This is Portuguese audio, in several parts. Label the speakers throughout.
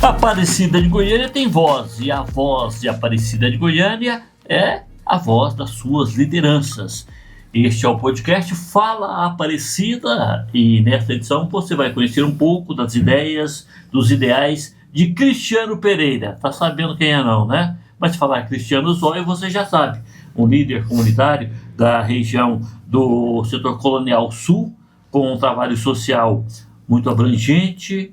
Speaker 1: Aparecida de Goiânia tem voz, e a voz de Aparecida de Goiânia é a voz das suas lideranças. Este é o podcast Fala Aparecida, e nesta edição você vai conhecer um pouco das ideias, dos ideais de Cristiano Pereira. Tá sabendo quem é não, né? Mas se falar Cristiano Zóio, você já sabe. Um líder comunitário da região do setor colonial sul, com um trabalho social muito abrangente,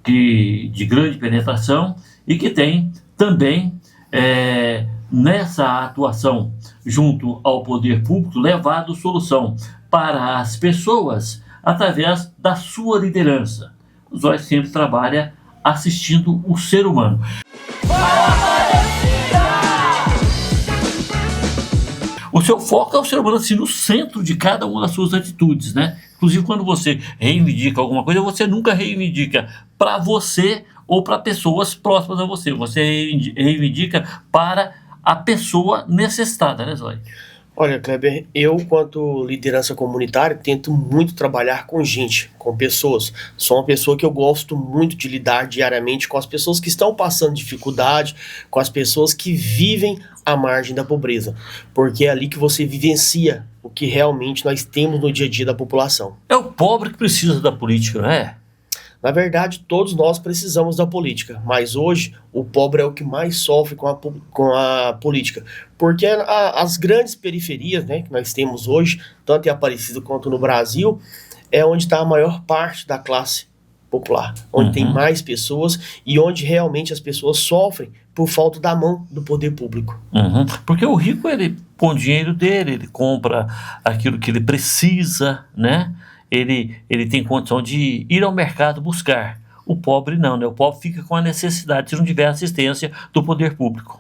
Speaker 1: de grande penetração, e que tem também, nessa atuação junto ao poder público, levado solução para as pessoas através da sua liderança. O Zóio sempre trabalha assistindo o ser humano. O seu foco é o ser humano, assim, no centro de cada uma das suas atitudes, né? Inclusive, quando você reivindica alguma coisa, você nunca reivindica para você ou para pessoas próximas a você. Você reivindica para a pessoa necessitada, né, Zóio?
Speaker 2: Olha, Kleber, eu, quanto liderança comunitária, tento muito trabalhar com gente, com pessoas. Sou uma pessoa que eu gosto muito de lidar diariamente com as pessoas que estão passando dificuldade, com as pessoas que vivem à margem da pobreza, porque é ali que você vivencia o que realmente nós temos no dia a dia da população.
Speaker 1: É o pobre que precisa da política, não é?
Speaker 2: Na verdade, todos nós precisamos da política, mas hoje o pobre é o que mais sofre com a política, porque as grandes periferias, né, que nós temos hoje, tanto em Aparecida quanto no Brasil, é onde está a maior parte da classe popular, onde tem mais pessoas e onde realmente as pessoas sofrem por falta da mão do poder público.
Speaker 1: Porque o rico, ele põe o dinheiro dele, ele compra aquilo que ele precisa, né? Ele tem condição de ir ao mercado buscar. O pobre não, né? O pobre fica com a necessidade se não tiver assistência do poder público.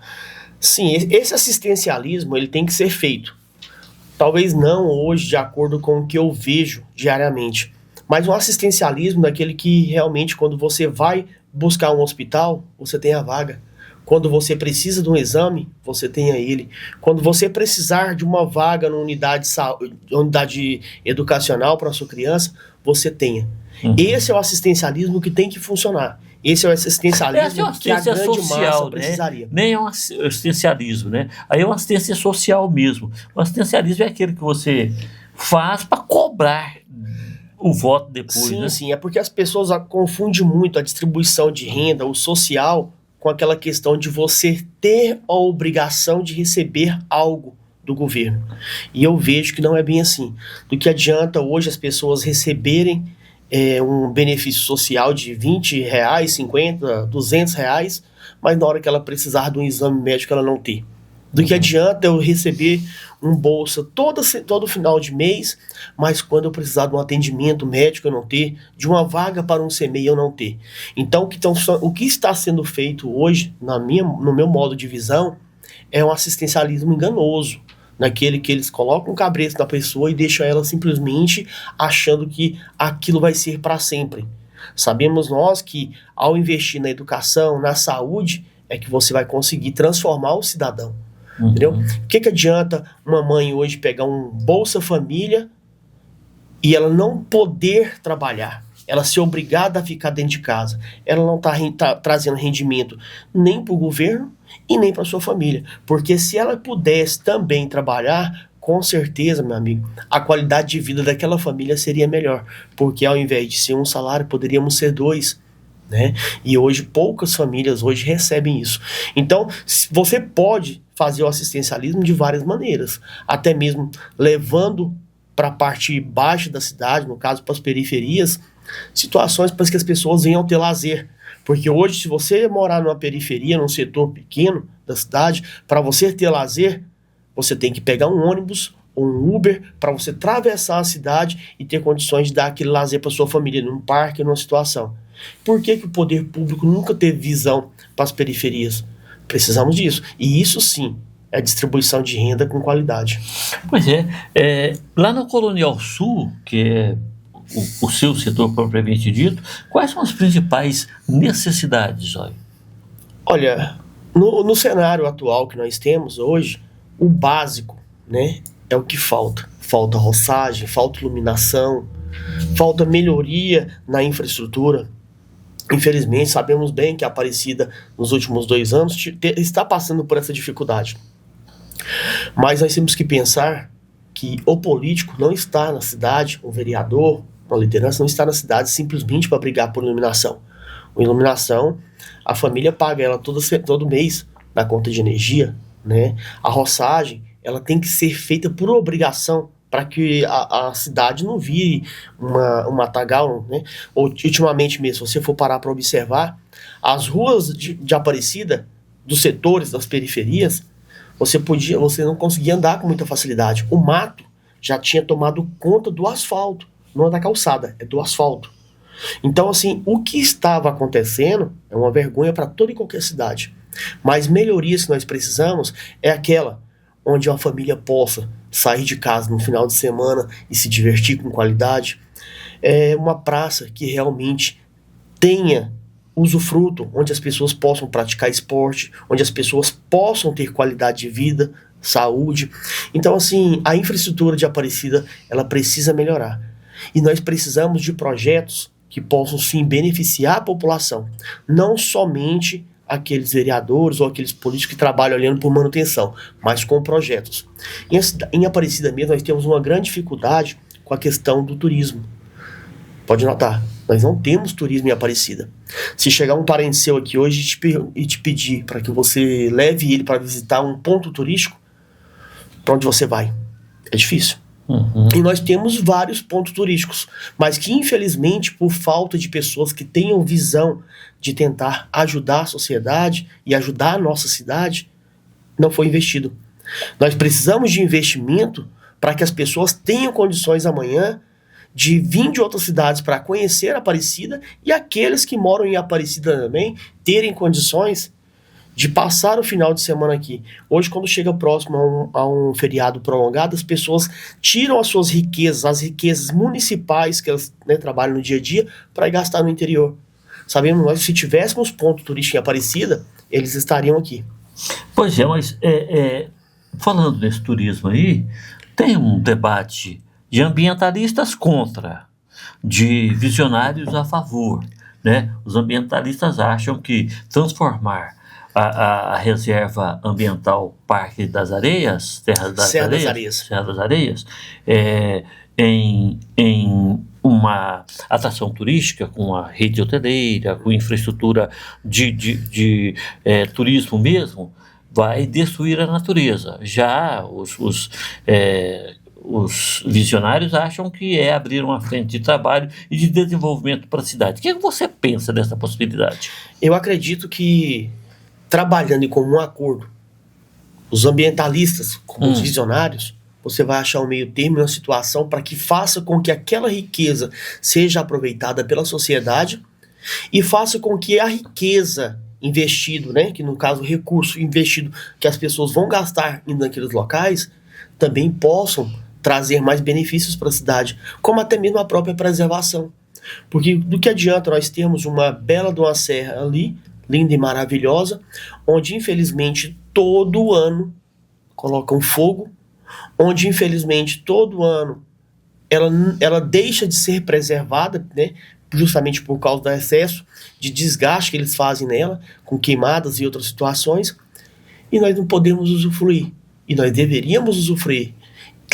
Speaker 2: Sim, esse assistencialismo ele tem que ser feito. Talvez não hoje de acordo com o que eu vejo diariamente, mas um assistencialismo daquele que realmente quando você vai buscar um hospital, você tem a vaga. Quando você precisa de um exame, você tenha ele. Quando você precisar de uma vaga na unidade educacional para a sua criança, você tenha. Esse é o assistencialismo que tem que funcionar. Esse é o assistencialismo que a grande
Speaker 1: social,
Speaker 2: massa precisaria.
Speaker 1: Né? Nem é um assistencialismo, né? Aí é uma assistência social mesmo. O assistencialismo é aquele que você faz para cobrar o voto depois,
Speaker 2: sim,
Speaker 1: né?
Speaker 2: Sim, é porque as pessoas confundem muito a distribuição de renda, o social, com aquela questão de você ter a obrigação de receber algo do governo. E eu vejo que não é bem assim. Do que adianta hoje as pessoas receberem um benefício social de R$20, 50, R$200, mas na hora que ela precisar de um exame médico ela não ter. Do que adianta eu receber um bolsa todo final de mês, mas quando eu precisar de um atendimento médico eu não ter, de uma vaga para um CMEI eu não ter. Então o que está sendo feito hoje, no meu modo de visão, é um assistencialismo enganoso, naquele que eles colocam um cabresto na pessoa e deixam ela simplesmente achando que aquilo vai ser para sempre. Sabemos nós que ao investir na educação, na saúde, é que você vai conseguir transformar o cidadão. Entendeu? O que adianta uma mãe hoje pegar um Bolsa Família e ela não poder trabalhar, ela ser obrigada a ficar dentro de casa, ela não tá trazendo rendimento nem para o governo e nem para sua família, porque se ela pudesse também trabalhar, com certeza, meu amigo, a qualidade de vida daquela família seria melhor, porque ao invés de ser um salário, poderíamos ser 2, né? E hoje poucas famílias hoje recebem isso. Então você pode fazer o assistencialismo de várias maneiras, até mesmo levando para a parte baixa da cidade, no caso para as periferias, situações para que as pessoas venham ter lazer. Porque hoje, se você morar numa periferia, num setor pequeno da cidade, para você ter lazer, você tem que pegar um ônibus ou um Uber para você atravessar a cidade e ter condições de dar aquele lazer para sua família, num parque, numa situação. Por que o poder público nunca teve visão para as periferias? Precisamos disso. E isso sim é distribuição de renda com qualidade.
Speaker 1: Pois é. Lá no Colonial Sul, que é o seu setor propriamente dito, quais são as principais necessidades, Zóio?
Speaker 2: Olha, no cenário atual que nós temos hoje, o básico, né, é o que falta. Falta roçagem, falta iluminação, falta melhoria na infraestrutura. Infelizmente, sabemos bem que a Aparecida, nos últimos 2 anos, está passando por essa dificuldade. Mas nós temos que pensar que o político não está na cidade, o vereador, a liderança não está na cidade simplesmente para brigar por iluminação. A iluminação, a família paga ela todo mês na conta de energia, né? A roçagem, ela tem que ser feita por obrigação para que a cidade não vire uma matagal, né? Ultimamente mesmo, se você for parar para observar, as ruas de Aparecida, dos setores, das periferias, você não conseguia andar com muita facilidade. O mato já tinha tomado conta do asfalto, não é da calçada, é do asfalto. Então, assim, o que estava acontecendo é uma vergonha para toda e qualquer cidade. Mas melhorias que nós precisamos é aquela onde uma família possa sair de casa no final de semana e se divertir com qualidade. É uma praça que realmente tenha usufruto, onde as pessoas possam praticar esporte, onde as pessoas possam ter qualidade de vida, saúde. Então, assim, a infraestrutura de Aparecida, ela precisa melhorar. E nós precisamos de projetos que possam, sim, beneficiar a população. Não somente aqueles vereadores ou aqueles políticos que trabalham olhando por manutenção, mas com projetos. Em Aparecida mesmo, nós temos uma grande dificuldade com a questão do turismo. Pode notar, nós não temos turismo em Aparecida. Se chegar um parente seu aqui hoje e te pedir para que você leve ele para visitar um ponto turístico, para onde você vai? É difícil.
Speaker 1: Uhum.
Speaker 2: E nós temos vários pontos turísticos, mas que infelizmente, por falta de pessoas que tenham visão de tentar ajudar a sociedade e ajudar a nossa cidade, não foi investido. Nós precisamos de investimento para que as pessoas tenham condições amanhã de vir de outras cidades para conhecer a Aparecida e aqueles que moram em Aparecida também terem condições de passar o final de semana aqui. Hoje, quando chega próximo a um feriado prolongado, as pessoas tiram as suas riquezas, as riquezas municipais que elas, né, trabalham no dia a dia, para gastar no interior. Sabemos nós que se tivéssemos ponto turístico em Aparecida, eles estariam aqui.
Speaker 1: Pois é, mas falando nesse turismo aí, tem um debate de ambientalistas contra, de visionários a favor, né? Os ambientalistas acham que transformar a reserva ambiental Parque das Areias, Serra das Areias, em uma atração turística com a rede hoteleira, com infraestrutura de turismo mesmo, vai destruir a natureza. Já os visionários acham que é abrir uma frente de trabalho e de desenvolvimento para a cidade. O que você pensa dessa possibilidade?
Speaker 2: Eu acredito que, trabalhando em comum acordo, os ambientalistas, como os visionários, você vai achar um meio termo e uma situação para que faça com que aquela riqueza seja aproveitada pela sociedade e faça com que a riqueza investido, né, que no caso o recurso investido que as pessoas vão gastar indo naqueles locais, também possam trazer mais benefícios para a cidade, como até mesmo a própria preservação. Porque do que adianta nós termos uma bela de uma serra ali, linda e maravilhosa, onde infelizmente todo ano colocam fogo, onde infelizmente todo ano ela deixa de ser preservada, né, justamente por causa do excesso de desgaste que eles fazem nela, com queimadas e outras situações, e nós não podemos usufruir, e nós deveríamos usufruir,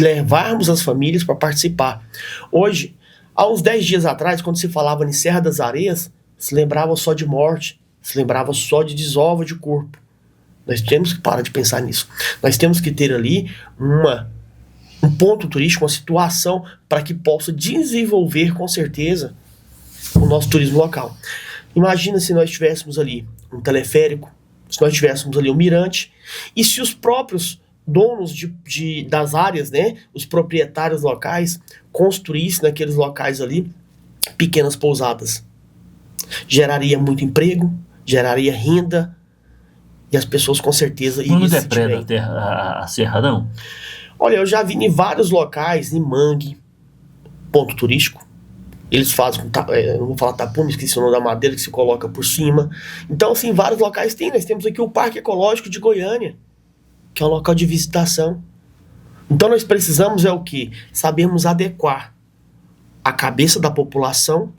Speaker 2: levarmos as famílias para participar. Hoje, há uns 10 dias atrás, quando se falava em Serra das Areias, se lembrava só de morte, se lembrava só de desova de corpo. Nós temos que parar de pensar nisso. Nós temos que ter ali um ponto turístico, uma situação para que possa desenvolver com certeza o nosso turismo local. Imagina se nós tivéssemos ali um teleférico, se nós tivéssemos ali um mirante, e se os próprios donos das áreas, né, os proprietários locais, construíssem naqueles locais ali pequenas pousadas. Geraria muito emprego, geraria renda, e as pessoas com certeza iriam
Speaker 1: não depreda a serra, não?
Speaker 2: Olha, eu já vi em vários locais, em Mangue, ponto turístico, eles fazem, não vou falar tapume, esqueci o nome da madeira que se coloca por cima. Então, assim, vários locais tem. Nós temos aqui o Parque Ecológico de Goiânia, que é um local de visitação. Então, nós precisamos o quê? Sabemos adequar a cabeça da população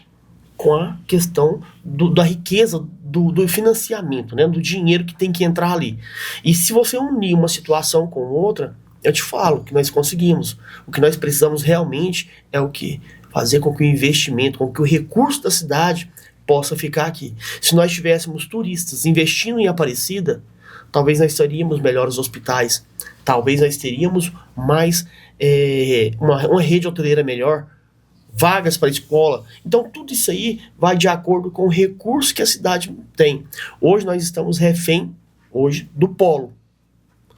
Speaker 2: com a questão da riqueza, do financiamento, né? Do dinheiro que tem que entrar ali. E se você unir uma situação com outra, eu te falo que nós conseguimos. O que nós precisamos realmente é o quê? Fazer com que o investimento, com que o recurso da cidade possa ficar aqui. Se nós tivéssemos turistas investindo em Aparecida, talvez nós teríamos melhores hospitais, talvez nós teríamos mais uma rede hoteleira melhor, vagas para escola. Então tudo isso aí vai de acordo com o recurso que a cidade tem. Hoje nós estamos refém do polo.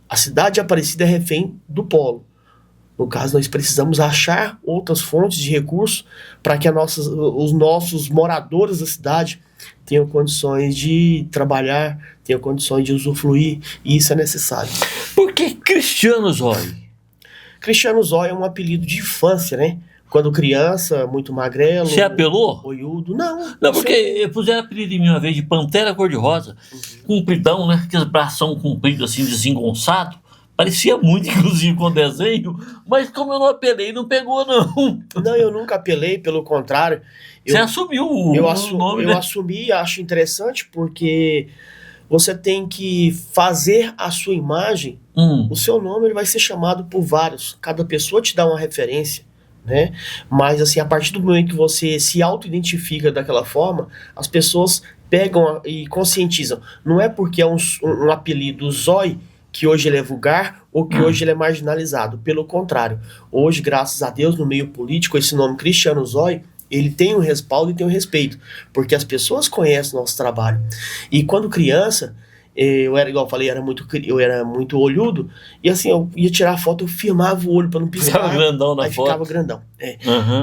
Speaker 2: A cidade de Aparecida é refém do polo. No caso, nós precisamos achar outras fontes de recursos para que os nossos moradores da cidade tenham condições de trabalhar, tenham condições de usufruir, e isso é necessário.
Speaker 1: Por que Cristiano Zóio?
Speaker 2: Cristiano Zóio é um apelido de infância, né? Quando criança, muito magrelo.
Speaker 1: Você apelou?
Speaker 2: Boiudo. Não.
Speaker 1: Não, porque puseram apelido em mim uma vez de Pantera Cor-de-Rosa, compridão, né? Aquele bração comprido assim, desengonçado. Parecia muito, inclusive, com o desenho, mas como eu não apelei, não pegou, não.
Speaker 2: Não, eu nunca apelei, pelo contrário.
Speaker 1: Você assumiu o nome, né?
Speaker 2: Eu assumi, acho interessante, porque você tem que fazer a sua imagem, o seu nome ele vai ser chamado por vários, cada pessoa te dá uma referência, né? Mas assim, a partir do momento que você se auto-identifica daquela forma, as pessoas pegam e conscientizam. Não é porque é um apelido Zóio que hoje ele é vulgar ou que hoje ele é marginalizado. Pelo contrário, hoje, graças a Deus, no meio político, esse nome Cristiano Zóio, ele tem um respaldo e tem um respeito, porque as pessoas conhecem o nosso trabalho. E quando criança, eu era, igual eu falei, eu era muito olhudo, e assim, eu ia tirar foto, eu firmava o olho para não piscar.
Speaker 1: Ficava grandão na
Speaker 2: aí
Speaker 1: foto.
Speaker 2: Ficava grandão.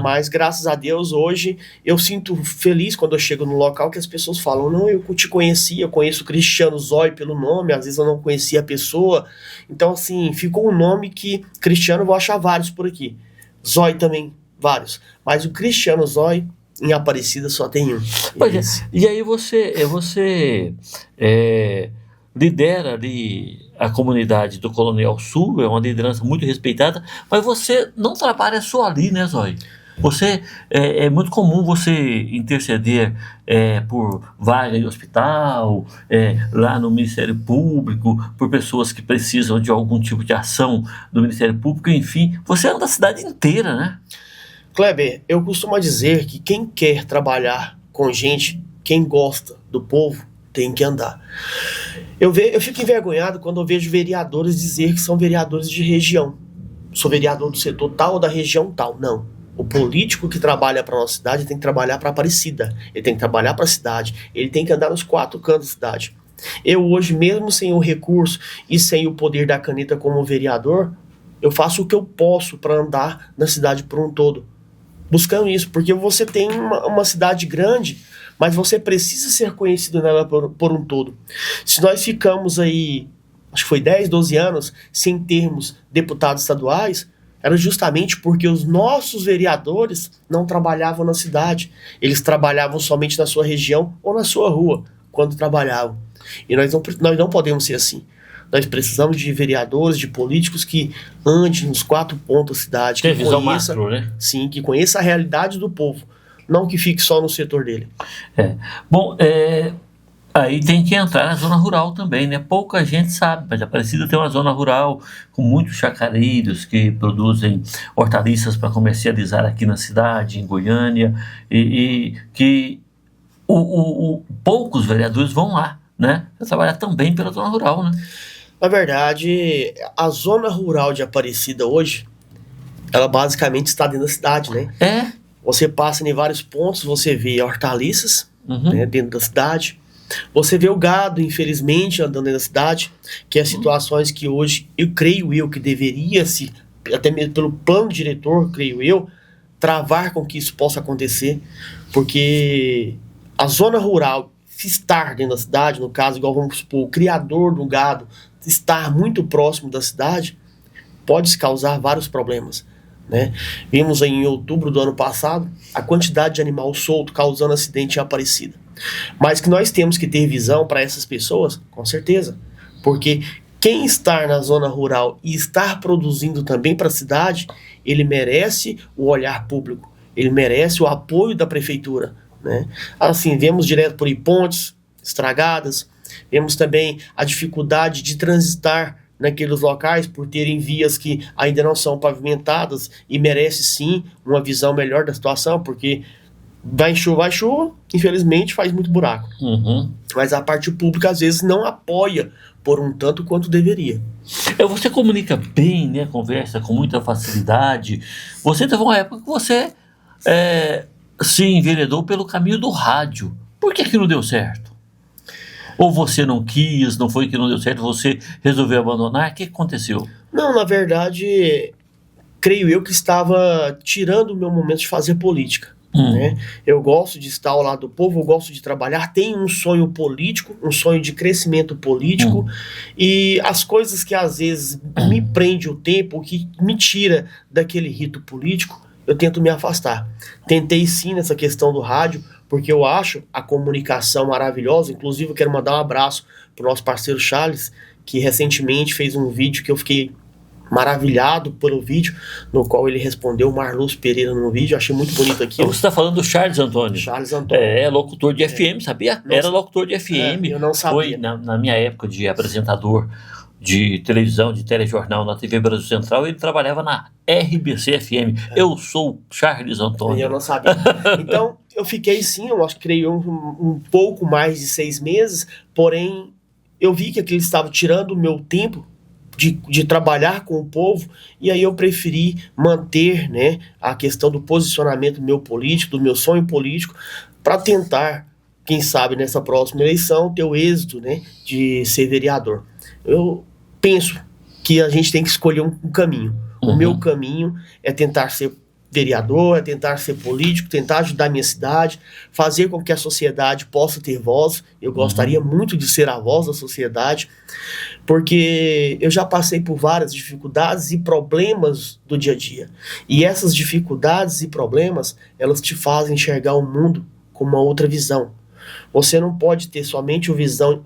Speaker 2: Mas graças a Deus, hoje, eu sinto feliz quando eu chego no local que as pessoas falam, não, eu te conheci, eu conheço o Cristiano Zóio pelo nome, às vezes eu não conhecia a pessoa. Então, assim, ficou um nome que Cristiano, eu vou achar vários por aqui. Zóio também, vários. Mas o Cristiano Zóio, em Aparecida, só tem um.
Speaker 1: E aí você lidera ali a comunidade do Coronel Sul, é uma liderança muito respeitada, mas você não trabalha só ali, né, Zóio? Você, é muito comum você interceder por vaga em hospital, lá no Ministério Público, por pessoas que precisam de algum tipo de ação do Ministério Público, enfim, você anda a cidade inteira, né?
Speaker 2: Kleber, eu costumo dizer que quem quer trabalhar com gente, quem gosta do povo, tem que andar. Eu fico envergonhado quando eu vejo vereadores dizer que são vereadores de região. Sou vereador do setor tal ou da região tal. Não. O político que trabalha para a nossa cidade tem que trabalhar para Aparecida. Ele tem que trabalhar para a cidade. Ele tem que andar nos 4 cantos da cidade. Eu hoje, mesmo sem o recurso e sem o poder da caneta como vereador, eu faço o que eu posso para andar na cidade por um todo. Buscando isso, porque você tem uma cidade grande, mas você precisa ser conhecido nela por um todo. Se nós ficamos aí, acho que foi 10, 12 anos, sem termos deputados estaduais, era justamente porque os nossos vereadores não trabalhavam na cidade. Eles trabalhavam somente na sua região ou na sua rua, quando trabalhavam. E nós não podemos ser assim. Nós precisamos de vereadores, de políticos que andem nos 4 pontos da cidade.
Speaker 1: Tem visão macro, né?
Speaker 2: Sim, que conheça a realidade do povo. Não que fique só no setor dele.
Speaker 1: Bom, aí tem que entrar na zona rural também, né? Pouca gente sabe, mas Aparecida tem uma zona rural com muitos chacareiros que produzem hortaliças para comercializar aqui na cidade, em Goiânia, e que poucos vereadores vão lá, né? Para trabalhar também pela zona rural, né?
Speaker 2: Na verdade, a zona rural de Aparecida hoje, ela basicamente está dentro da cidade, né? Você passa em vários pontos, você vê hortaliças, né, dentro da cidade. Você vê o gado, infelizmente, andando dentro da cidade, que é situações que hoje, eu creio que deveria-se, até mesmo pelo plano diretor, creio eu, travar com que isso possa acontecer, porque a zona rural, se estar dentro da cidade, no caso, igual vamos supor, o criador do gado, estar muito próximo da cidade, pode causar vários problemas, né? Vimos aí em outubro do ano passado a quantidade de animal solto causando acidente em Aparecida. Mas que nós temos que ter visão para essas pessoas, com certeza, porque quem está na zona rural e estar produzindo também para a cidade, ele merece o olhar público, ele merece o apoio da prefeitura, né? Assim, vemos direto por aí pontes estragadas, vemos também a dificuldade de transitar naqueles locais por terem vias que ainda não são pavimentadas e merece sim uma visão melhor da situação, porque vai chuva, infelizmente faz muito buraco. Mas a parte pública às vezes não apoia por um tanto quanto deveria.
Speaker 1: Você comunica bem, né? Conversa com muita facilidade. Você teve uma época que você se enveredou pelo caminho do rádio. Por que não deu certo? Ou você não quis, não foi que não deu certo, você resolveu abandonar? O que aconteceu?
Speaker 2: Não, na verdade, creio eu que estava tirando o meu momento de fazer política. Né? Eu gosto de estar ao lado do povo, eu gosto de trabalhar, tenho um sonho político, um sonho de crescimento político, e as coisas que às vezes me prende o tempo, que me tira daquele rito político, eu tento me afastar. Tentei sim nessa questão do rádio, porque eu acho a comunicação maravilhosa. Inclusive eu quero mandar um abraço para o nosso parceiro Charles, que recentemente fez um vídeo que eu fiquei maravilhado pelo vídeo, no qual ele respondeu o Marlúcio Pereira no vídeo. Achei muito bonito aqui.
Speaker 1: Você está falando do Charles Antônio?
Speaker 2: Charles Antônio.
Speaker 1: Locutor de FM, sabia? Era locutor de FM.
Speaker 2: Eu não sabia.
Speaker 1: Foi na minha época de apresentador de televisão, de telejornal na TV Brasil Central, ele trabalhava na RBC FM. Eu sou Charles Antônio.
Speaker 2: Eu não sabia. Então, eu fiquei sim, eu acho que creio um pouco mais de 6 meses, porém, eu vi que aquilo estava tirando o meu tempo de trabalhar com o povo, e aí eu preferi manter, né, a questão do posicionamento meu político, do meu sonho político, para tentar, quem sabe, nessa próxima eleição, ter o êxito, né, de ser vereador. Eu penso que a gente tem que escolher um caminho. O meu caminho é tentar ser vereador, é tentar ser político, tentar ajudar a minha cidade, fazer com que a sociedade possa ter voz. Eu gostaria muito de ser a voz da sociedade, porque eu já passei por várias dificuldades e problemas do dia a dia. E essas dificuldades e problemas, elas te fazem enxergar o mundo com uma outra visão. Você não pode ter somente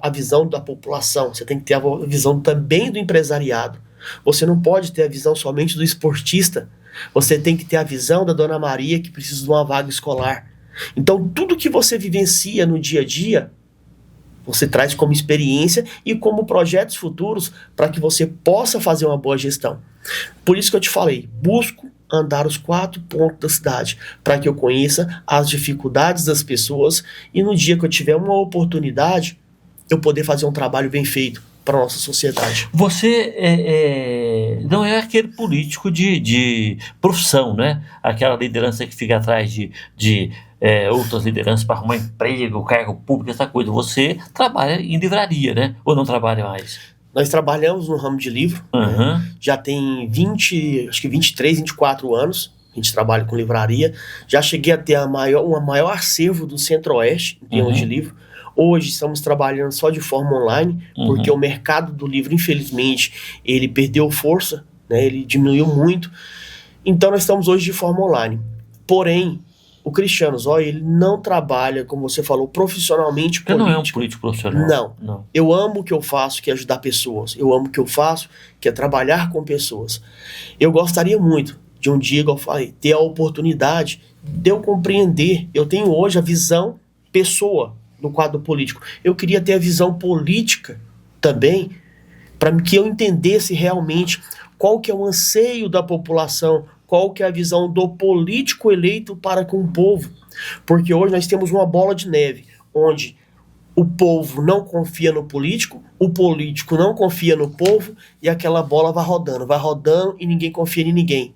Speaker 2: a visão da população, você tem que ter a visão também do empresariado. Você não pode ter a visão somente do esportista, você tem que ter a visão da Dona Maria que precisa de uma vaga escolar. Então tudo que você vivencia no dia a dia, você traz como experiência e como projetos futuros para que você possa fazer uma boa gestão. Por isso que eu te falei, busco andar os 4 pontos da cidade, para que eu conheça as dificuldades das pessoas e no dia que eu tiver uma oportunidade, eu poder fazer um trabalho bem feito para a nossa sociedade.
Speaker 1: Você não é aquele político de profissão, né? Aquela liderança que fica atrás de outras lideranças para arrumar emprego, cargo público, essa coisa. Você trabalha em livraria, né? Ou não trabalha mais?
Speaker 2: Nós trabalhamos no ramo de livro, né? Já tem 23, 24 anos, a gente trabalha com livraria. Já cheguei a ter uma maior acervo do Centro-Oeste em termos de livro. Hoje estamos trabalhando só de forma online, porque o mercado do livro, infelizmente, ele perdeu força, né? Ele diminuiu muito. Então nós estamos hoje de forma online. Porém, o Cristiano Zóia, ele não trabalha, como você falou, profissionalmente político.
Speaker 1: Ele não é um político profissional.
Speaker 2: Não. Eu amo o que eu faço, que é ajudar pessoas. Eu amo o que eu faço, que é trabalhar com pessoas. Eu gostaria muito de um dia, igual eu falei, ter a oportunidade de eu compreender. Eu tenho hoje a visão pessoa no quadro político. Eu queria ter a visão política também, para que eu entendesse realmente qual que é o anseio da população, qual que é a visão do político eleito para com o povo. Porque hoje nós temos uma bola de neve, onde o povo não confia no político, o político não confia no povo, e aquela bola vai rodando e ninguém confia em ninguém.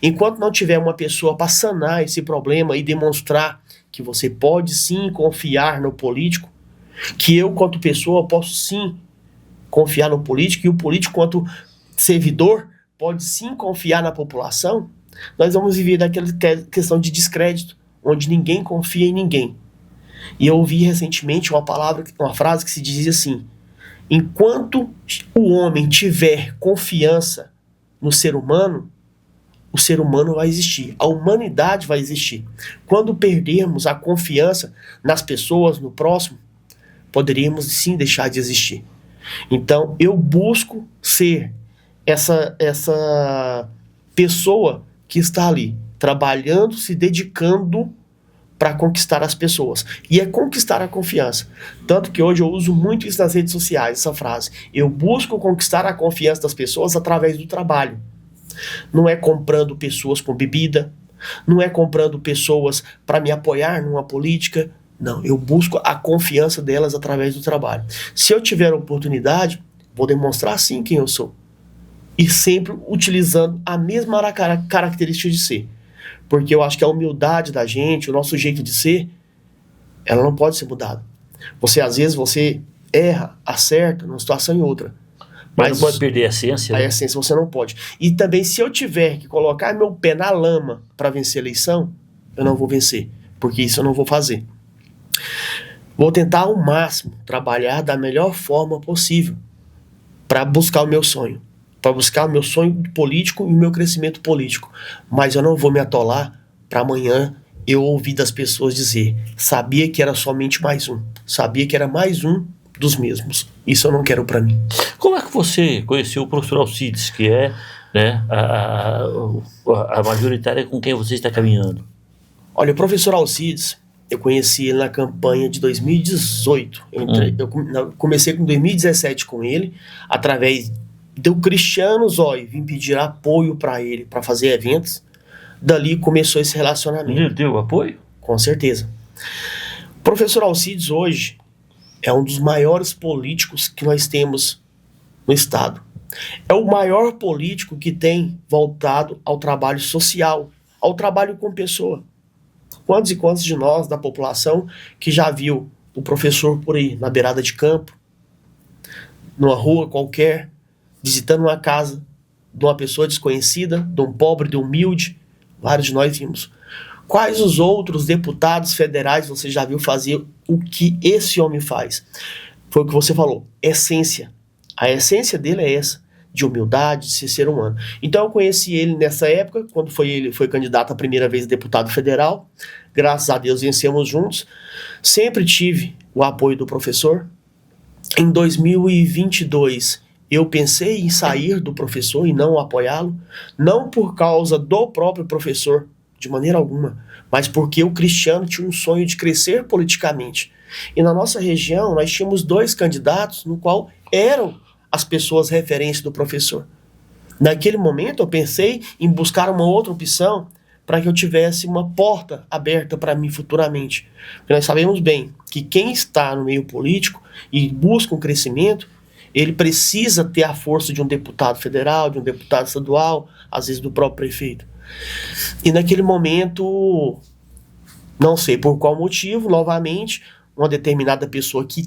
Speaker 2: Enquanto não tiver uma pessoa para sanar esse problema e demonstrar que você pode sim confiar no político, que eu, quanto pessoa, posso sim confiar no político, e o político, quanto servidor, pode sim confiar na população, nós vamos viver daquela questão de descrédito, onde ninguém confia em ninguém. E eu ouvi recentemente uma frase que se dizia assim: enquanto o homem tiver confiança no ser humano, o ser humano vai existir, a humanidade vai existir. Quando perdermos a confiança nas pessoas, no próximo, poderíamos sim deixar de existir. Então eu busco ser essa pessoa que está ali, trabalhando, se dedicando para conquistar as pessoas. E é conquistar a confiança. Tanto que hoje eu uso muito isso nas redes sociais, essa frase. Eu busco conquistar a confiança das pessoas através do trabalho. Não é comprando pessoas com bebida, não é comprando pessoas para me apoiar numa política. Não, eu busco a confiança delas através do trabalho. Se eu tiver a oportunidade, vou demonstrar sim quem eu sou. E sempre utilizando a mesma característica de ser. Porque eu acho que a humildade da gente, o nosso jeito de ser, ela não pode ser mudada. Às vezes, você erra, acerta numa situação e outra.
Speaker 1: Mas não pode perder a essência.
Speaker 2: A essência você não pode. E também, se eu tiver que colocar meu pé na lama para vencer a eleição, eu não vou vencer. Porque isso eu não vou fazer. Vou tentar ao máximo trabalhar da melhor forma possível para buscar o meu sonho. Para buscar o meu sonho político e o meu crescimento político. Mas eu não vou me atolar para amanhã eu ouvir das pessoas dizer: sabia que era somente mais um. Sabia que era mais um dos mesmos. Isso eu não quero para mim.
Speaker 1: Como é que você conheceu o professor Alcides, que é, né, a majoritária com quem você está caminhando?
Speaker 2: Olha, o professor Alcides, eu conheci ele na campanha de 2018. Eu comecei com 2017 com ele, através do Cristiano Zói, vim pedir apoio para ele, para fazer eventos. Dali começou esse relacionamento.
Speaker 1: Ele deu apoio?
Speaker 2: Com certeza. O professor Alcides hoje é um dos maiores políticos que nós temos no estado. É o maior político que tem voltado ao trabalho social, ao trabalho com pessoa. Quantos e quantos de nós, da população, que já viu o professor por aí, na beirada de campo, numa rua qualquer, visitando uma casa de uma pessoa desconhecida, de um pobre, de um humilde? Vários de nós vimos. Quais os outros deputados federais você já viu fazer o que esse homem faz? Foi o que você falou, essência. A essência dele é essa, de humildade, de ser humano. Então eu conheci ele nessa época, quando ele foi candidato a primeira vez a deputado federal. Graças a Deus vencemos juntos. Sempre tive o apoio do professor. Em 2022, eu pensei em sair do professor e não apoiá-lo, não por causa do próprio professor, de maneira alguma, mas porque o Cristiano tinha um sonho de crescer politicamente. E na nossa região, nós tínhamos 2 candidatos no qual eram as pessoas referência do professor. Naquele momento, eu pensei em buscar uma outra opção para que eu tivesse uma porta aberta para mim futuramente. Porque nós sabemos bem que quem está no meio político e busca um crescimento, ele precisa ter a força de um deputado federal, de um deputado estadual, às vezes do próprio prefeito. E naquele momento, não sei por qual motivo, novamente, uma determinada pessoa que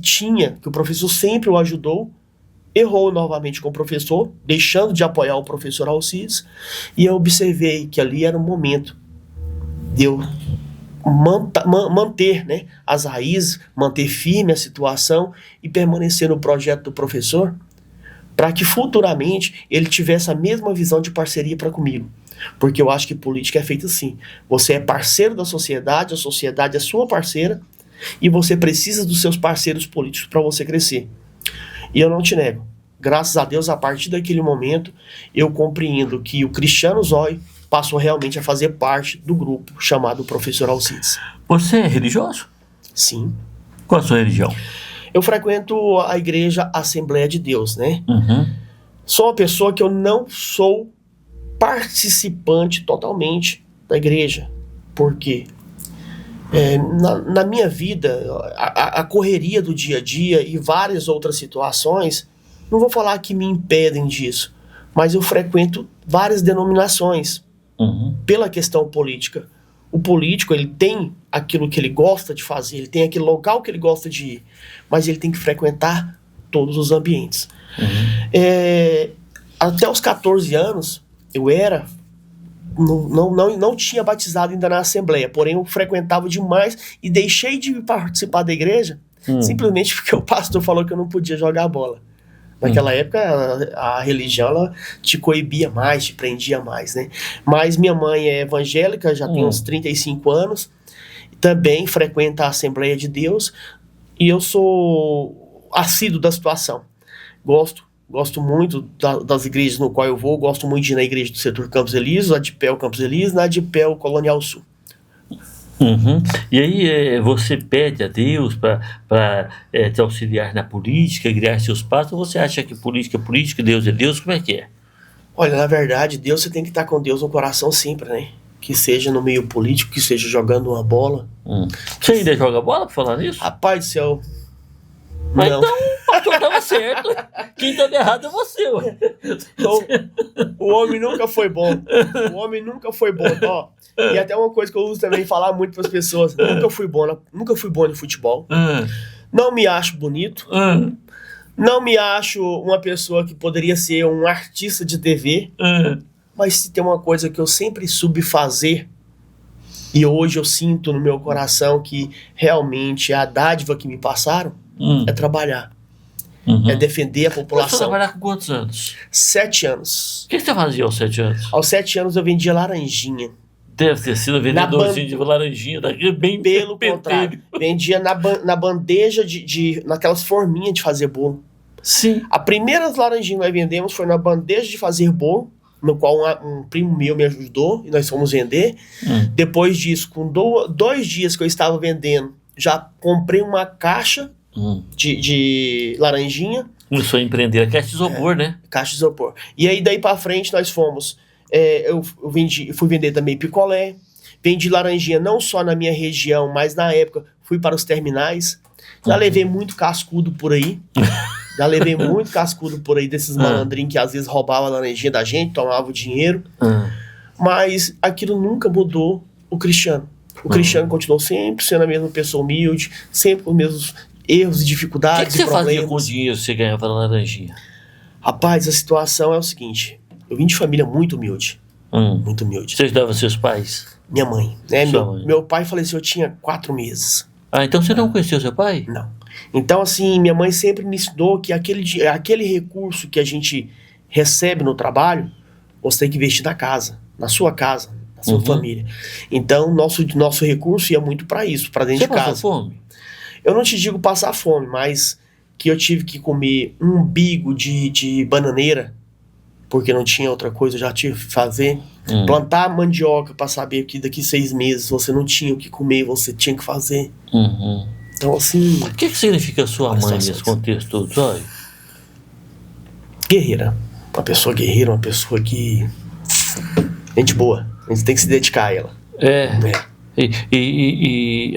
Speaker 2: o professor sempre o ajudou, errou novamente com o professor, deixando de apoiar o professor Alcides, e eu observei que ali era o momento de eu manter, né, as raízes, manter firme a situação e permanecer no projeto do professor, para que futuramente ele tivesse a mesma visão de parceria para comigo. Porque eu acho que política é feita assim. Você é parceiro da sociedade, a sociedade é sua parceira, e você precisa dos seus parceiros políticos para você crescer. E eu não te nego, graças a Deus, a partir daquele momento, eu compreendo que o Cristiano Zói passou realmente a fazer parte do grupo chamado Professor Alcides.
Speaker 1: Você é religioso?
Speaker 2: Sim.
Speaker 1: Qual a sua religião?
Speaker 2: Eu frequento a igreja Assembleia de Deus, né?
Speaker 1: Uhum.
Speaker 2: Sou uma pessoa que eu não sou participante totalmente da igreja. Por quê? Na minha vida, a correria do dia a dia e várias outras situações, não vou falar que me impedem disso, mas eu frequento várias denominações pela questão política. O político, ele tem aquilo que ele gosta de fazer, ele tem aquele local que ele gosta de ir, mas ele tem que frequentar todos os ambientes. Até os 14 anos, eu não tinha batizado ainda na Assembleia, porém eu frequentava demais e deixei de participar da igreja simplesmente porque o pastor falou que eu não podia jogar bola. Naquela época a religião ela te coibia mais, te prendia mais, né? Mas minha mãe é evangélica, já tem uns 35 anos, também frequenta a Assembleia de Deus, e eu sou assíduo da situação. Gosto muito das igrejas no qual eu vou, gosto muito de ir na igreja do setor Campos Elíseos, a Adipel Campos Elíseos, na Adipel Colonial Sul.
Speaker 1: Uhum. E aí você pede a Deus para te auxiliar na política, guiar seus passos, ou você acha que política é política, Deus é Deus? Como é que é?
Speaker 2: Olha, na verdade, Deus, você tem que estar com Deus no coração sempre, né? Que seja no meio político, que seja jogando uma bola.
Speaker 1: Você ainda joga bola pra falar nisso?
Speaker 2: Rapaz do céu.
Speaker 1: Mas
Speaker 2: Não.
Speaker 1: então o pastor tava certo. Quem tava errado é você, ué.
Speaker 2: O homem nunca foi bom. O homem nunca foi bom. Ó, e até uma coisa que eu uso também falar muito para as pessoas. Nunca fui bom no futebol. Não me acho bonito. Não me acho uma pessoa que poderia ser um artista de TV. Mas se tem uma coisa que eu sempre soube fazer, e hoje eu sinto no meu coração que realmente é a dádiva que me passaram, é trabalhar. É defender a
Speaker 1: Você
Speaker 2: população.
Speaker 1: trabalhar com quantos anos?
Speaker 2: 7 anos.
Speaker 1: O que você fazia aos 7 anos?
Speaker 2: Aos 7 anos eu vendia laranjinha.
Speaker 1: Deve ter sido vendedorzinho de laranjinha daqui, bem
Speaker 2: Pelo
Speaker 1: pentelho.
Speaker 2: contrário, vendia na bandeja naquelas forminhas de fazer bolo.
Speaker 1: Sim.
Speaker 2: A primeira laranjinha que nós vendemos foi na bandeja de fazer bolo, no qual um primo meu me ajudou e nós fomos vender. Depois disso, com 2 dias que eu estava vendendo, já comprei uma caixa de laranjinha.
Speaker 1: Começou a empreender a caixa de isopor, né?
Speaker 2: Caixa de isopor. E aí daí pra frente nós fomos. Eu fui vender também picolé. Vendi laranjinha não só na minha região, mas na época fui para os terminais. Já levei muito cascudo por aí. Desses malandrinhos que às vezes roubavam a laranjinha da gente, tomavam o dinheiro. Mas aquilo nunca mudou o Cristiano. O Cristiano continuou sempre sendo a mesma pessoa humilde, sempre com os mesmos erros e
Speaker 1: O
Speaker 2: dificuldades
Speaker 1: que
Speaker 2: e
Speaker 1: você fazia
Speaker 2: problemas.
Speaker 1: com o dinheiro que você ganhava na laranjinha?
Speaker 2: Rapaz, a situação é o seguinte. Eu vim de família muito humilde. Muito humilde.
Speaker 1: Você ajudava seus pais?
Speaker 2: Minha mãe, né?
Speaker 1: Sua mãe.
Speaker 2: Meu pai faleceu, eu tinha 4 meses.
Speaker 1: Ah, então você não conheceu seu pai?
Speaker 2: Não. Então, assim, minha mãe sempre me ensinou que aquele recurso que a gente recebe no trabalho, você tem que investir na casa, na sua família. Então, nosso recurso ia muito para isso, para dentro
Speaker 1: Você
Speaker 2: de casa.
Speaker 1: passou fome?
Speaker 2: Eu não te digo passar fome, mas que eu tive que comer um umbigo de bananeira, porque não tinha outra coisa, eu já tive que fazer. Plantar mandioca para saber que daqui 6 meses você não tinha o que comer, você tinha que fazer. Então, assim...
Speaker 1: O que significa sua mãe
Speaker 2: situações.
Speaker 1: nesse contexto todo, Zóio?
Speaker 2: Guerreira. Uma pessoa guerreira, uma pessoa que... Gente boa. A gente tem que se dedicar a ela.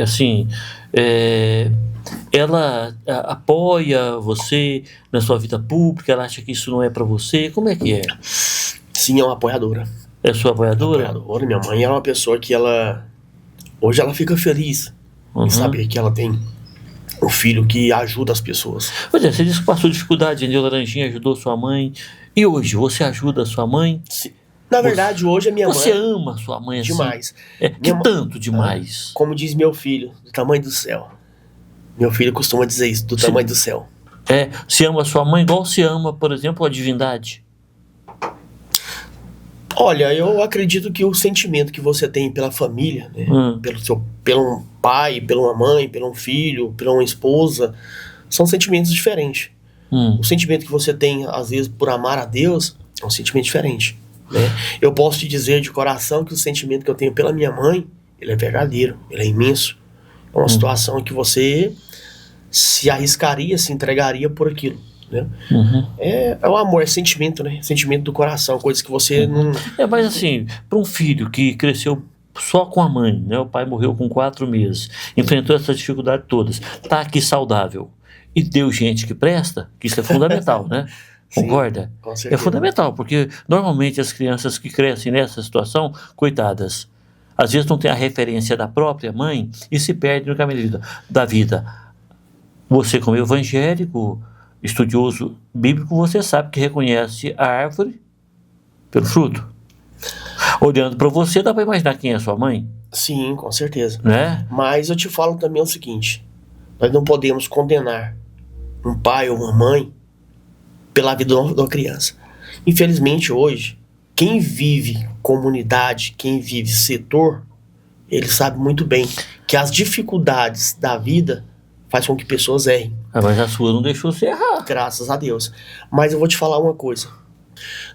Speaker 1: Assim, ela apoia você na sua vida pública, ela acha que isso não é pra você, como é que é?
Speaker 2: Sim, é uma apoiadora.
Speaker 1: É sua apoiadora?
Speaker 2: Apoiadora. Minha mãe era uma pessoa que ela... Hoje ela fica feliz em saber que ela tem um filho que ajuda as pessoas.
Speaker 1: Pois é, você disse que passou dificuldade, vendeu laranjinha, ajudou sua mãe. E hoje, você ajuda a sua mãe?
Speaker 2: Sim. Na verdade, hoje a minha mãe...
Speaker 1: Você ama a sua mãe assim?
Speaker 2: Demais.
Speaker 1: Que tanto demais?
Speaker 2: Como diz meu filho, do tamanho do céu. Meu filho costuma dizer isso, do tamanho do céu.
Speaker 1: Você ama a sua mãe igual você ama, por exemplo, a divindade?
Speaker 2: Olha, eu acredito que o sentimento que você tem pela família, né, pelo um pai, pela uma mãe, pelo um filho, pela uma esposa, são sentimentos diferentes. O sentimento que você tem, às vezes, por amar a Deus, é um sentimento diferente. Né? Eu posso te dizer de coração que o sentimento que eu tenho pela minha mãe, ele é verdadeiro, ele é imenso. É uma situação em que você se arriscaria, se entregaria por aquilo. Né? É o amor, é sentimento, né? Sentimento do coração, coisas que você não...
Speaker 1: Mas assim, para um filho que cresceu só com a mãe, né? O pai morreu com 4 meses, enfrentou essas dificuldades todas, tá aqui saudável e deu gente que presta, que isso é fundamental, né? Concorda?
Speaker 2: Com certeza.
Speaker 1: É fundamental, porque normalmente as crianças que crescem nessa situação, coitadas, às vezes não tem a referência da própria mãe e se perde no caminho da vida. Você, como evangélico, estudioso bíblico, você sabe que reconhece a árvore pelo fruto. Olhando para você, dá para imaginar quem é sua mãe?
Speaker 2: Sim, com certeza.
Speaker 1: Né?
Speaker 2: Mas eu te falo também o seguinte, nós não podemos condenar um pai ou uma mãe pela vida de uma criança. Infelizmente hoje, quem vive comunidade, quem vive setor, ele sabe muito bem que as dificuldades da vida faz com que pessoas errem.
Speaker 1: Mas a sua não deixou você errar.
Speaker 2: Graças a Deus. Mas eu vou te falar uma coisa.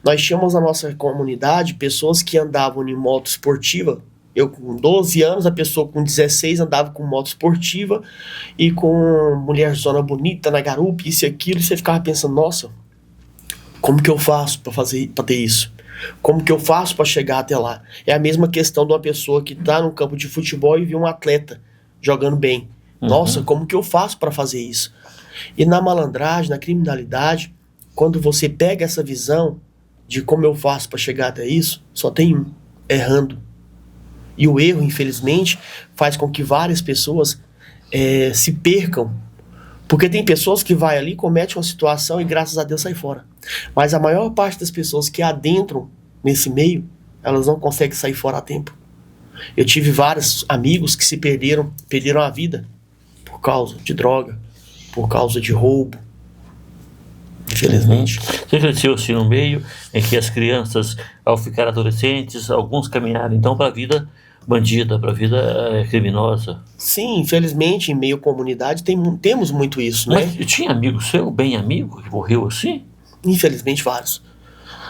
Speaker 2: Nós tínhamos na nossa comunidade pessoas que andavam em moto esportiva Eu com 12 anos, a pessoa com 16 andava com moto esportiva e com mulherzona bonita na garupa, isso e aquilo, e você ficava pensando, nossa, como que eu faço para ter isso? Como que eu faço para chegar até lá? É a mesma questão de uma pessoa que tá no campo de futebol e vê um atleta jogando bem. Nossa, como que eu faço para fazer isso? E na malandragem, na criminalidade, quando você pega essa visão de como eu faço para chegar até isso, só tem um, errando. E o erro, infelizmente, faz com que várias pessoas se percam. Porque tem pessoas que vai ali, comete uma situação e graças a Deus sai fora. Mas a maior parte das pessoas que adentram nesse meio, elas não conseguem sair fora a tempo. Eu tive vários amigos que se perderam a vida por causa de droga, por causa de roubo. Infelizmente.
Speaker 1: Você cresceu assim no meio em que as crianças, ao ficar adolescentes, alguns caminharam então para a vida bandida, para a vida criminosa.
Speaker 2: Sim, infelizmente, em meio à comunidade temos muito isso, né?
Speaker 1: Mas tinha amigo seu, bem amigo, que morreu assim?
Speaker 2: Infelizmente, vários.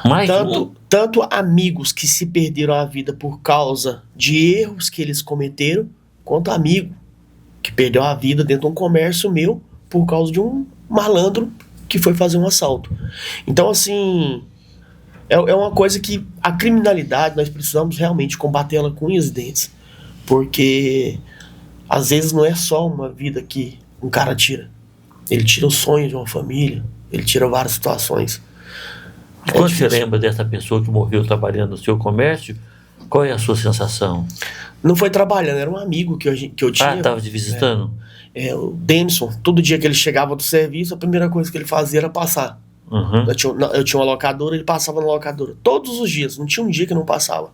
Speaker 1: Mais
Speaker 2: Tanto amigos que se perderam a vida por causa de erros que eles cometeram, quanto amigo que perdeu a vida dentro de um comércio meu por causa de um malandro que foi fazer um assalto. Então, assim, é uma coisa que a criminalidade, nós precisamos realmente combater-la com unhas e dentes. Porque, às vezes, não é só uma vida que um cara tira. Ele tira o sonho de uma família, ele tira várias situações.
Speaker 1: Quando você lembra dessa pessoa que morreu trabalhando no seu comércio, qual é a sua sensação?
Speaker 2: Não foi trabalhando, era um amigo que eu tinha.
Speaker 1: Ah, estava te visitando?
Speaker 2: O Denison, todo dia que ele chegava do serviço, a primeira coisa que ele fazia era passar. Eu tinha uma locadora, ele passava na locadora. Todos os dias, não tinha um dia que não passava.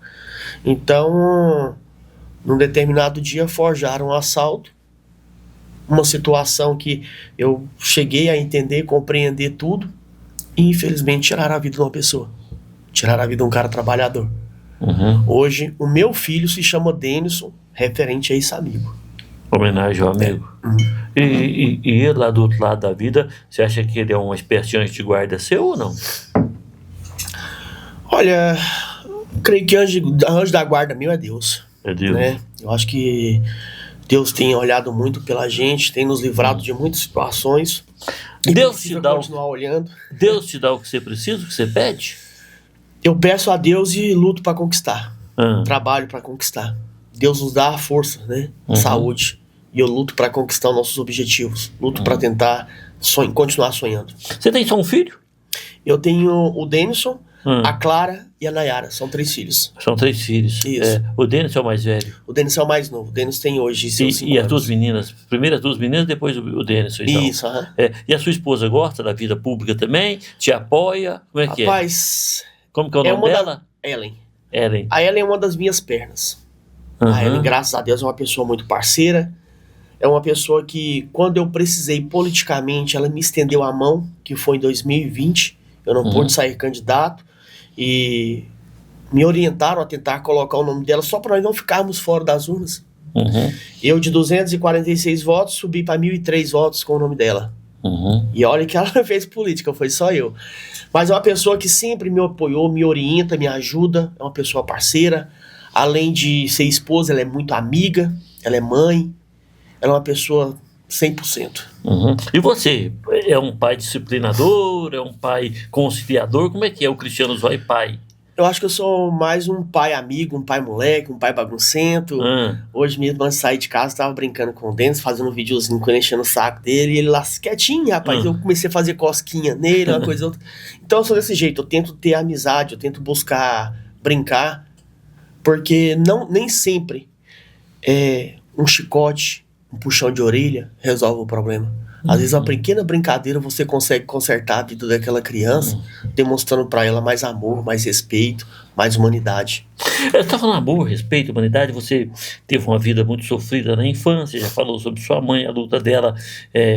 Speaker 2: Então, num determinado dia, forjaram um assalto. Uma situação que eu cheguei a entender, compreender tudo. E, infelizmente, tiraram a vida de uma pessoa. Tiraram a vida de um cara trabalhador. Hoje, o meu filho se chama Denison, referente a esse amigo.
Speaker 1: Homenagem ao amigo. E ele lá do outro lado da vida, você acha que ele é uma espécie de anjo de guarda seu ou não?
Speaker 2: Olha, creio que anjo da guarda meu é Deus.
Speaker 1: É Deus.
Speaker 2: Né? Eu acho que Deus tem olhado muito pela gente, tem nos livrado de muitas situações.
Speaker 1: Deus te dá
Speaker 2: continuar olhando.
Speaker 1: Deus te dá o que você precisa, o que você pede?
Speaker 2: Eu peço a Deus e luto para conquistar. Trabalho para conquistar. Deus nos dá a força, né? Saúde. E eu luto para conquistar os nossos objetivos. Luto para tentar continuar sonhando.
Speaker 1: Você tem só um filho?
Speaker 2: Eu tenho o Denison, a Clara e a Nayara. São 3 filhos.
Speaker 1: São 3 filhos.
Speaker 2: Isso.
Speaker 1: O Denison é o mais velho.
Speaker 2: O Denison é o mais novo. O Denison tem hoje seus 5 anos.
Speaker 1: E as 2 meninas? Primeiro as 2 meninas, depois o Denison. Então.
Speaker 2: Isso,
Speaker 1: E a sua esposa gosta da vida pública também? Te apoia? Como é que
Speaker 2: Rapaz,
Speaker 1: Como que é o nome dela?
Speaker 2: Ellen.
Speaker 1: Ellen.
Speaker 2: A Ellen é uma das minhas pernas. A Ellen, graças a Deus, é uma pessoa muito parceira. É uma pessoa que, quando eu precisei politicamente, ela me estendeu a mão, que foi em 2020. Eu não pude sair candidato. E me orientaram a tentar colocar o nome dela só para nós não ficarmos fora das urnas. Eu, de 246 votos, subi para 1.003 votos com o nome dela. E olha que ela não fez política, foi só eu. Mas é uma pessoa que sempre me apoiou, me orienta, me ajuda. É uma pessoa parceira. Além de ser esposa, ela é muito amiga, ela é mãe. Ela é uma pessoa 100%.
Speaker 1: E você? É um pai disciplinador? É um pai conciliador? Como é que é o Cristiano Zói pai?
Speaker 2: Eu acho que eu sou mais um pai amigo, um pai moleque, um pai baguncento. Hoje mesmo, antes de sair de casa, tava brincando com o Denis, fazendo um videozinho com ele, enchendo o saco dele, e ele lá quietinho, rapaz. Eu comecei a fazer cosquinha nele, uma coisa e outra. Então eu sou desse jeito, eu tento ter amizade, eu tento buscar brincar, porque nem sempre um chicote, um puxão de orelha resolve o problema. Às vezes uma pequena brincadeira você consegue consertar a vida daquela criança, demonstrando para ela mais amor, mais respeito, mais humanidade.
Speaker 1: Você está falando amor, respeito, humanidade. Você teve uma vida muito sofrida na infância, já falou sobre sua mãe, a luta dela,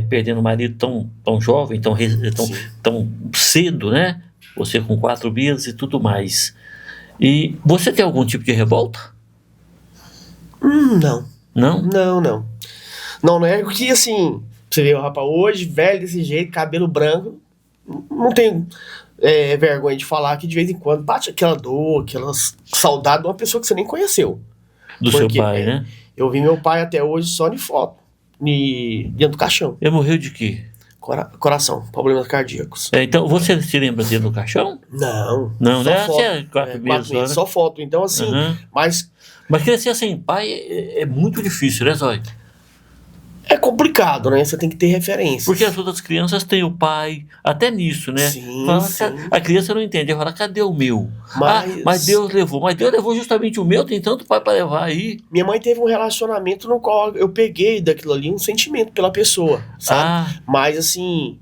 Speaker 1: perdendo o marido tão jovem, tão cedo, né? Você com 4 meses e tudo mais. E você tem algum tipo de revolta?
Speaker 2: Não.
Speaker 1: Não?
Speaker 2: Não é porque, assim, você vê o rapaz hoje, velho desse jeito, cabelo branco, não tenho vergonha de falar que de vez em quando bate aquela dor, aquela saudade de uma pessoa que você nem conheceu.
Speaker 1: do seu pai, né?
Speaker 2: Eu vi meu pai até hoje só de foto, dentro do caixão.
Speaker 1: Ele morreu de quê?
Speaker 2: Coração, problemas cardíacos.
Speaker 1: Então, você se lembra dele no caixão?
Speaker 2: Não.
Speaker 1: Não,
Speaker 2: só
Speaker 1: né?
Speaker 2: foto.
Speaker 1: É 4 meses, né?
Speaker 2: Só foto. Então, assim, mas
Speaker 1: crescer sem pai é muito difícil, né, Zóio?
Speaker 2: é complicado, né? Você tem que ter referência.
Speaker 1: Porque as outras crianças têm o pai, até nisso, né?
Speaker 2: Sim.
Speaker 1: A criança não entende, ela fala, cadê o meu?
Speaker 2: Mas
Speaker 1: Deus levou. Mas Deus levou justamente o meu, tem tanto pai para levar aí.
Speaker 2: Minha mãe teve um relacionamento no qual eu peguei daquilo ali um sentimento pela pessoa, sabe? Mas assim,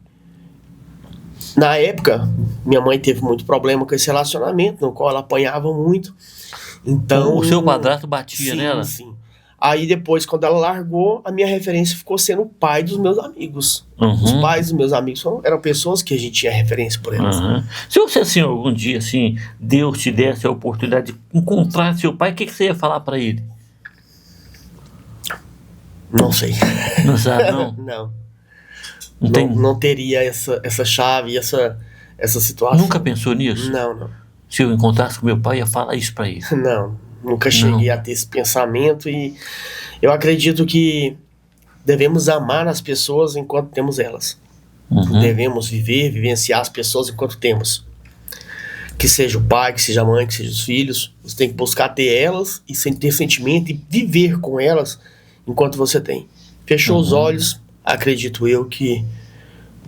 Speaker 2: na época, minha mãe teve muito problema com esse relacionamento, no qual ela apanhava muito. Então,
Speaker 1: o seu padrasto batia nela?
Speaker 2: Sim. Aí depois, quando ela largou, a minha referência ficou sendo o pai dos meus amigos. Os pais dos meus amigos eram pessoas que a gente tinha referência por elas.
Speaker 1: Se você, assim, algum dia, assim, Deus te desse a oportunidade de encontrar seu pai, o que você ia falar para ele?
Speaker 2: Não sei.
Speaker 1: Não sabe, não?
Speaker 2: Não teria essa chave, essa situação.
Speaker 1: Nunca pensou nisso?
Speaker 2: Não.
Speaker 1: Se eu encontrasse com meu pai, eu ia falar isso para ele.
Speaker 2: Nunca cheguei a ter esse pensamento, e eu acredito que devemos amar as pessoas enquanto temos elas. Devemos vivenciar as pessoas enquanto temos. Que seja o pai, que seja a mãe, que seja os filhos. Você tem que buscar ter elas e ter sentimento e viver com elas enquanto você tem. Fechou os olhos, acredito eu que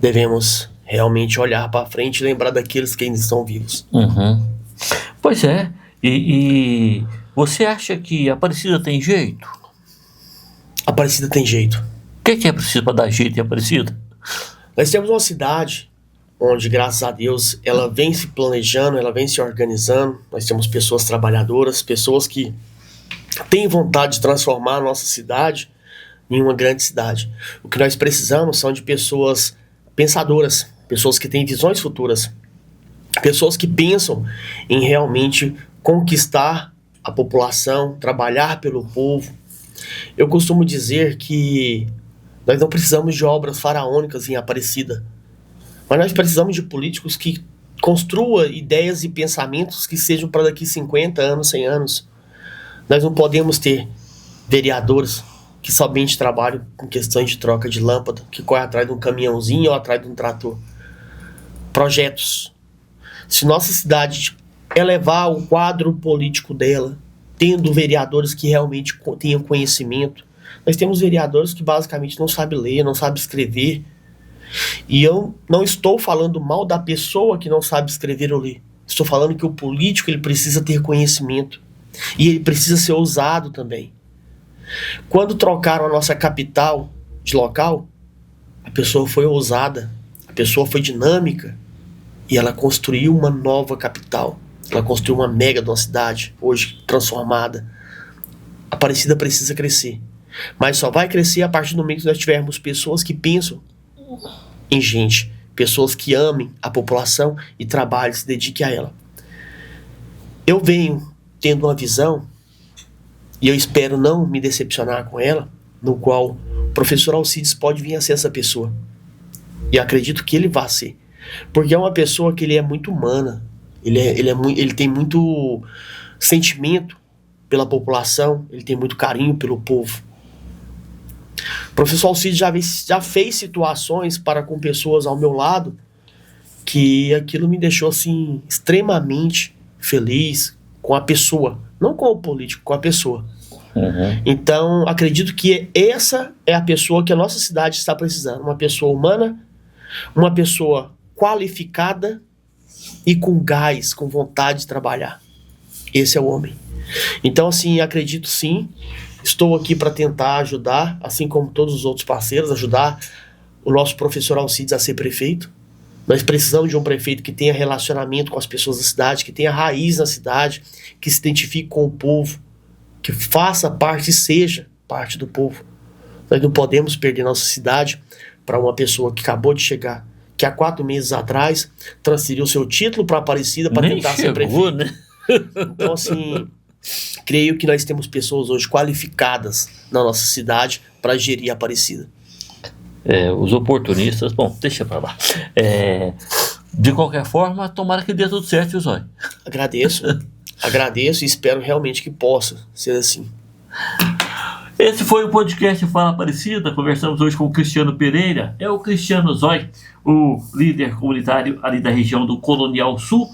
Speaker 2: devemos realmente olhar para frente e lembrar daqueles que ainda estão vivos.
Speaker 1: Pois é. E você acha que a Aparecida tem jeito?
Speaker 2: Aparecida tem jeito.
Speaker 1: O que é preciso para dar jeito em Aparecida?
Speaker 2: Nós temos uma cidade onde, graças a Deus, ela vem se planejando, ela vem se organizando. Nós temos pessoas trabalhadoras, pessoas que têm vontade de transformar a nossa cidade em uma grande cidade. O que nós precisamos são de pessoas pensadoras, pessoas que têm visões futuras, pessoas que pensam em realmente conquistar a população, trabalhar pelo povo. Eu costumo dizer que nós não precisamos de obras faraônicas em Aparecida, mas nós precisamos de políticos que construam ideias e pensamentos que sejam para daqui 50 anos, 100 anos. Nós não podemos ter vereadores que somente trabalham com questões de troca de lâmpada, que correm atrás de um caminhãozinho ou atrás de um trator. Projetos. Se nossa cidade elevar o quadro político dela, tendo vereadores que realmente tenham conhecimento. Nós temos vereadores que basicamente não sabem ler, não sabem escrever. E eu não estou falando mal da pessoa que não sabe escrever ou ler. Estou falando que o político ele precisa ter conhecimento. E ele precisa ser ousado também. Quando trocaram a nossa capital de local, a pessoa foi ousada, a pessoa foi dinâmica e ela construiu uma nova capital. Ela construiu uma mega de uma cidade, hoje transformada. A Aparecida precisa crescer. Mas só vai crescer a partir do momento que nós tivermos pessoas que pensam em gente, pessoas que amem a população e trabalhem, se dediquem a ela. Eu venho tendo uma visão, e eu espero não me decepcionar com ela, no qual o professor Alcides pode vir a ser essa pessoa. E acredito que ele vai ser. Porque é uma pessoa que ele é muito humana, ele tem muito sentimento pela população, ele tem muito carinho pelo povo. O professor Alcides já fez situações para com pessoas ao meu lado que aquilo me deixou assim extremamente feliz com a pessoa, não com o político, com a pessoa. Então acredito que essa é a pessoa que a nossa cidade está precisando, uma pessoa humana, uma pessoa qualificada e com gás, com vontade de trabalhar. Esse é o homem. Então assim, acredito sim, estou aqui para tentar ajudar, assim como todos os outros parceiros, ajudar o nosso professor Alcides a ser prefeito. Nós precisamos de um prefeito que tenha relacionamento com as pessoas da cidade, que tenha raiz na cidade, que se identifique com o povo, que faça parte e seja parte do povo. Nós não podemos perder nossa cidade para uma pessoa que acabou de chegar, que há 4 meses atrás transferiu seu título para Aparecida para tentar ser prefeito. Né? Então assim, creio que nós temos pessoas hoje qualificadas na nossa cidade para gerir a Aparecida.
Speaker 1: Os oportunistas, bom, deixa pra lá. De qualquer forma, tomara que dê tudo certo, Zóio.
Speaker 2: Agradeço e espero realmente que possa ser assim.
Speaker 1: Esse foi o podcast Fala Aparecida. Conversamos hoje com o Cristiano Pereira. É o Cristiano Zói, o líder comunitário ali da região do Colonial Sul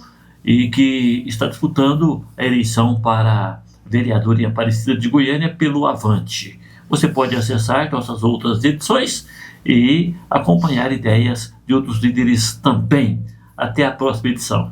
Speaker 1: e que está disputando a eleição para vereador em Aparecida de Goiânia pelo Avante. Você pode acessar nossas outras edições e acompanhar ideias de outros líderes também. Até a próxima edição.